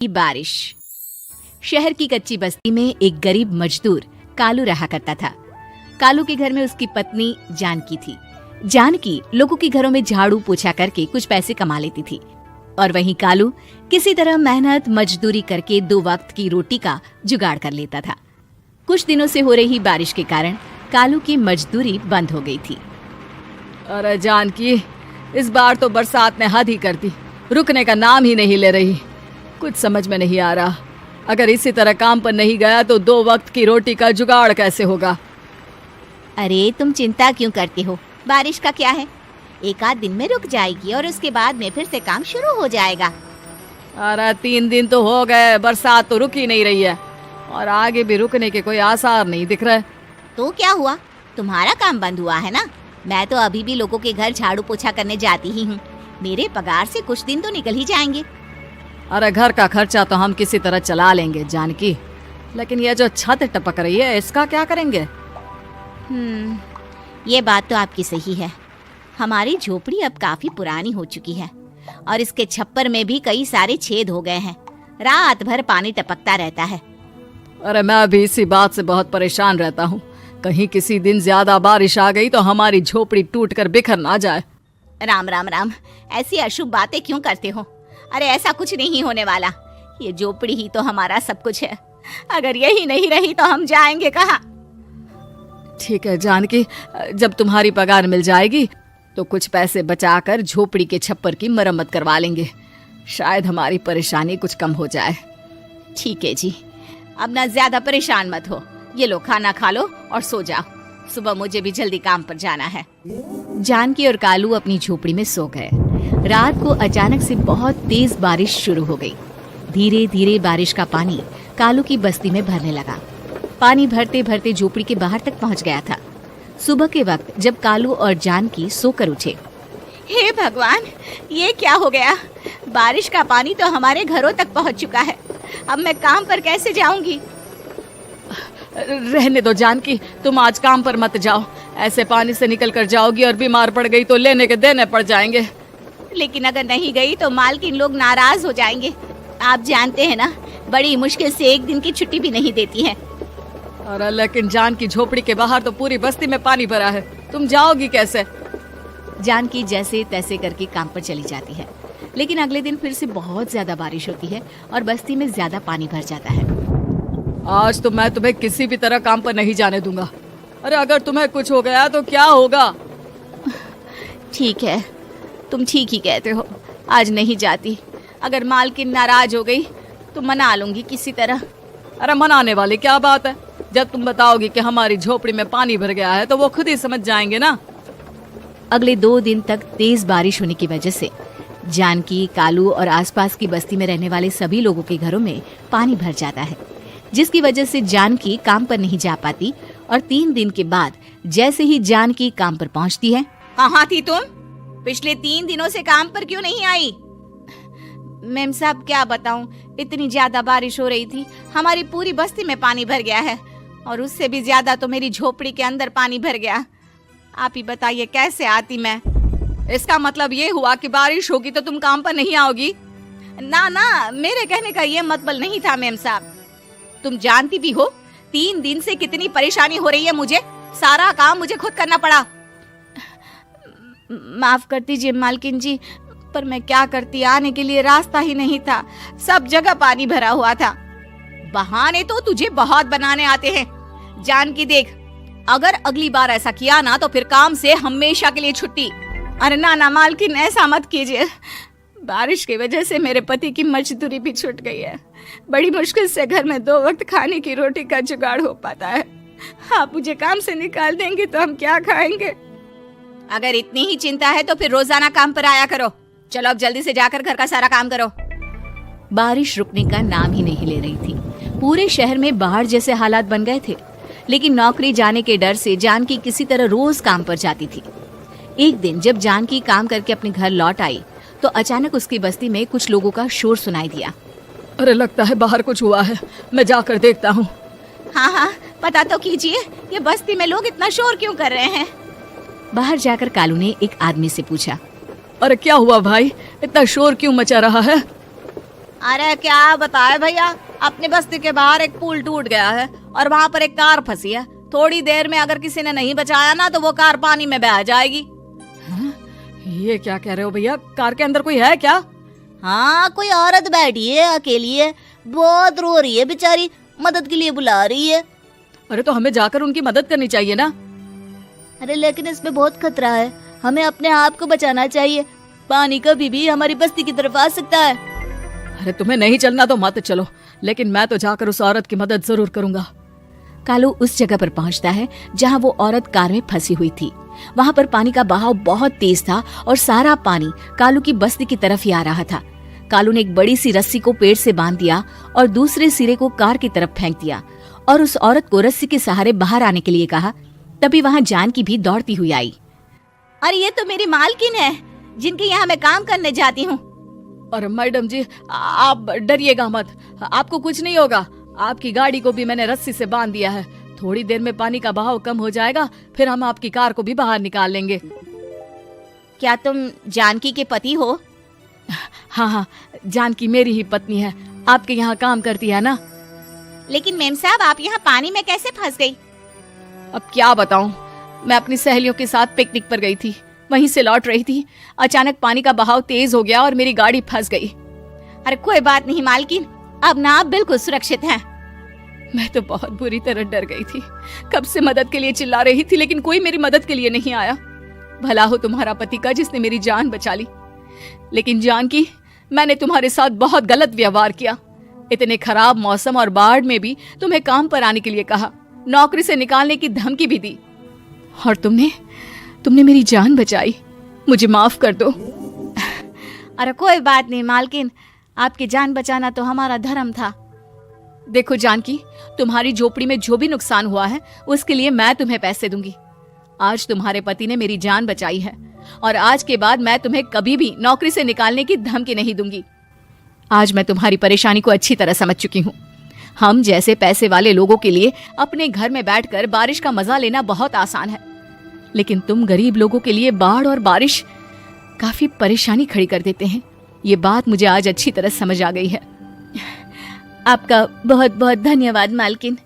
की बारिश। शहर की कच्ची बस्ती में एक गरीब मजदूर कालू रहा करता था। कालू के घर में उसकी पत्नी जानकी थी। जानकी लोगों के घरों में झाड़ू पोछा करके कुछ पैसे कमा लेती थी और वहीं कालू किसी तरह मेहनत मजदूरी करके 2 वक्त की रोटी का जुगाड़ कर लेता था। कुछ दिनों से हो रही बारिश के कारण कालू की मजदूरी बंद हो गई थी। अरे जानकी, इस बार तो बरसात ने हद ही कर दी, रुकने का नाम ही नहीं ले रही। कुछ समझ में नहीं आ रहा, अगर इसी तरह काम पर नहीं गया तो 2 वक्त की रोटी का जुगाड़ कैसे होगा। अरे तुम चिंता क्यों करते हो, बारिश का क्या है, 1 आध दिन में रुक जाएगी और उसके बाद में फिर से काम शुरू हो जाएगा। अरे 3 दिन तो हो गए, बरसात तो रुक ही नहीं रही है और आगे भी रुकने के कोई आसार नहीं दिख रहे। तो क्या हुआ, तुम्हारा काम बंद हुआ है ना। मैं तो अभी भी लोगों के घर झाड़ू पोछा करने जाती ही हूँ। मेरे पगार से कुछ दिन तो निकल ही जाएंगे। अरे घर का खर्चा तो हम किसी तरह चला लेंगे जानकी, लेकिन ये जो छत टपक रही है इसका क्या करेंगे। ये बात तो आपकी सही है। हमारी झोपड़ी अब काफी पुरानी हो चुकी है और इसके छप्पर में भी कई सारे छेद हो गए हैं। रात भर पानी टपकता रहता है। अरे मैं भी इसी बात से बहुत परेशान रहता हूँ। कहीं किसी दिन ज्यादा बारिश आ गई तो हमारी झोपड़ी टूट कर बिखर ना जाए। राम राम राम, ऐसी अशुभ बातें क्यों करते हो। अरे ऐसा कुछ नहीं होने वाला, ये झोपड़ी ही तो हमारा सब कुछ है। अगर यही नहीं रही तो हम जाएंगे कहाँ। ठीक है जानकी, जब तुम्हारी पगार मिल जाएगी तो कुछ पैसे बचाकर झोपड़ी के छप्पर की मरम्मत करवा लेंगे, शायद हमारी परेशानी कुछ कम हो जाए। ठीक है जी, अब ना ज्यादा परेशान मत हो। ये लो खाना खा लो और सो जाओ, सुबह मुझे भी जल्दी काम पर जाना है। जानकी और कालू अपनी झोपड़ी में सो गए। रात को अचानक से बहुत तेज बारिश शुरू हो गई। धीरे धीरे बारिश का पानी कालू की बस्ती में भरने लगा। पानी भरते भरते झोपड़ी के बाहर तक पहुंच गया था। सुबह के वक्त जब कालू और जानकी सोकर उठे, हे भगवान, ये क्या हो गया। बारिश का पानी तो हमारे घरों तक पहुंच चुका है। अब मैं काम पर कैसे जाऊंगी। रहने दो जानकी, तुम आज काम पर मत जाओ। ऐसे पानी से निकल कर जाओगी और बीमार पड़ गई तो लेने के देने पड़ जाएंगे। लेकिन अगर नहीं गई तो मालकिन लोग नाराज हो जाएंगे। आप जानते हैं ना, बड़ी मुश्किल से 1 दिन की छुट्टी भी नहीं देती है। अरे लेकिन जानकी, झोपड़ी के बाहर तो पूरी बस्ती में पानी भरा है, तुम जाओगी कैसे। जानकी जैसे तैसे करके काम पर चली जाती है, लेकिन अगले दिन फिर से बहुत ज्यादा बारिश होती है और बस्ती में ज्यादा पानी भर जाता है। आज तो मैं तुम्हें किसी भी तरह काम पर नहीं जाने दूंगा। अरे अगर तुम्हें कुछ हो गया तो क्या होगा। ठीक है, तुम ठीक ही कहते हो, आज नहीं जाती। अगर मालकिन नाराज हो गई तो मना लूंगी किसी तरह। अरे मनाने वाली क्या बात है, जब तुम बताओगी कि हमारी झोपड़ी में पानी भर गया है तो वो खुद ही समझ जाएंगे ना। अगले 2 दिन तक तेज बारिश होने की वजह से जानकी, कालू और आसपास की बस्ती में रहने वाले सभी लोगों के घरों में पानी भर जाता है, जिसकी वजह से जानकी काम पर नहीं जा पाती। और 3 दिन के बाद जैसे ही जानकी काम पर पहुंचती है, कहाँ थी तुम? पिछले 3 दिनों से काम पर क्यों नहीं आई? मेम साहब क्या बताऊं, इतनी ज्यादा बारिश हो रही थी, हमारी पूरी बस्ती में पानी भर गया है और उससे भी ज्यादा तो मेरी झोपड़ी के अंदर पानी भर गया। आप ही बताइए कैसे आती मैं। इसका मतलब ये हुआ कि बारिश होगी तो तुम काम पर नहीं आओगी। ना ना, मेरे कहने का ये मतलब नहीं था मेम साहब। तुम जानती भी हो 3 दिन से कितनी परेशानी हो रही है मुझे, सारा काम मुझे खुद करना पड़ा। माफ कर दीजिए मालकिन जी, पर मैं क्या करती, आने के लिए रास्ता ही नहीं था, सब जगह पानी भरा हुआ था। बहाने तो तुझे बहुत बनाने आते हैं। जानकी देख, अगर अगली बार ऐसा किया ना तो फिर काम से हमेशा के लिए छुट्टी। अरे ना ना मालकिन, ऐसा मत कीजिए। बारिश की वजह से मेरे पति की मजदूरी भी छूट गई है। बड़ी मुश्किल से घर में 2 वक्त खाने की रोटी का जुगाड़ हो पाता है। आप मुझे काम से निकाल देंगे तो हम क्या खाएंगे। अगर इतनी ही चिंता है तो फिर रोजाना काम पर आया करो। चलो अब जल्दी से जाकर घर का सारा काम करो। बारिश रुकने का नाम ही नहीं ले रही थी। पूरे शहर में बाढ़ जैसे हालात बन गए थे, लेकिन नौकरी जाने के डर से जानकी किसी तरह रोज काम पर जाती थी। एक दिन जब जानकी काम करके अपने घर लौट आई तो अचानक उसकी बस्ती में कुछ लोगों का शोर सुनाई दिया। अरे लगता है बाहर कुछ हुआ है, मैं जाकर देखता हूँ। हाँ हाँ, पता तो कीजिए, ये बस्ती में लोग इतना शोर क्यों कर रहे हैं। बाहर जाकर कालू ने एक आदमी से पूछा, अरे क्या हुआ भाई, इतना शोर क्यों मचा रहा है। अरे क्या बताए भैया, अपने बस्ती के बाहर एक पुल टूट गया है और वहाँ पर एक कार फंसी है। थोड़ी देर में अगर किसी ने नहीं बचाया ना तो वो कार पानी में बह जाएगी। ये क्या कह रहे हो भैया? कार के अंदर कोई है क्या? हाँ, कोई औरत बैठी है, अकेली है, बहुत रो रही है बेचारी, मदद के लिए बुला रही है। अरे तो हमें जाकर उनकी मदद करनी चाहिए ना। अरे लेकिन इसमें बहुत खतरा है, हमें अपने आप को बचाना चाहिए। पानी कभी भी हमारी बस्ती की तरफ आ सकता है। अरे तुम्हें नहीं चलना तो मत चलो, लेकिन मैं तो जाकर उस औरत की मदद जरूर करूंगा। कालू उस जगह पर पहुंचता है जहां वो औरत कार में फंसी हुई थी। वहां पर पानी का बहाव बहुत तेज था और सारा पानी कालू की बस्ती की तरफ ही आ रहा था। कालू ने एक बड़ी सी रस्सी को पेड़ से बांध दिया और दूसरे सिरे को कार की तरफ फेंक दिया और उस औरत को रस्सी के सहारे बाहर आने के लिए कहा। तभी वहां जानकी भी दौड़ती हुई आई। अरे ये तो मेरी मालकिन है, जिनके यहाँ मैं काम करने जाती हूँ। और मैडम जी, आप डरिएगा मत, आपको कुछ नहीं होगा। आपकी गाड़ी को भी मैंने रस्सी से बांध दिया है। थोड़ी देर में पानी का बहाव कम हो जाएगा, फिर हम आपकी कार को भी बाहर निकाल लेंगे। क्या तुम जानकी के पति हो? हाँ हाँ, जानकी मेरी ही पत्नी है, आपके यहाँ काम करती है ना। लेकिन मेम साहब, आप यहाँ पानी में कैसे फंस गई? अब क्या बताऊं, मैं अपनी सहेलियों के साथ पिकनिक पर गई थी, वहीं से लौट रही थी। अचानक पानी का बहाव तेज हो गया और मेरी गाड़ी फंस गई। अरे कोई बात नहीं मालकिन, अब ना आप बिल्कुल सुरक्षित हैं। मैं तो बहुत बुरी तरह डर गई थी। कब से मदद के लिए चिल्ला रही थी, लेकिन कोई मेरी मदद के लिए नहीं आया। भला हो तुम्हारा पति का, जिसने मेरी जान बचा ली। लेकिन जानकी, मैंने तुम्हारे साथ बहुत गलत व्यवहार किया। इतने खराब मौसम और बाढ़ में भी तुम्हें काम पर आने के लिए कहा, नौकरी से निकालने की धमकी भी दी, और तुमने मेरी जान बचाई। मुझे माफ कर दो। अरे कोई बात नहीं मालकिन, आपकी जान बचाना तो हमारा धर्म था। देखो जानकी, तुम्हारी झोपड़ी में जो भी नुकसान हुआ है उसके लिए मैं तुम्हें पैसे दूंगी। आज तुम्हारे पति ने मेरी जान बचाई है और आज के बाद मैं तुम्हें कभी भी नौकरी से निकालने की धमकी नहीं दूंगी। आज मैं तुम्हारी परेशानी को अच्छी तरह समझ चुकी हूँ। हम जैसे पैसे वाले लोगों के लिए अपने घर में बैठकर बारिश का मजा लेना बहुत आसान है, लेकिन तुम गरीब लोगों के लिए बाढ़ और बारिश काफी परेशानी खड़ी कर देते हैं। ये बात मुझे आज अच्छी तरह समझ आ गई है। आपका बहुत बहुत धन्यवाद मालकिन।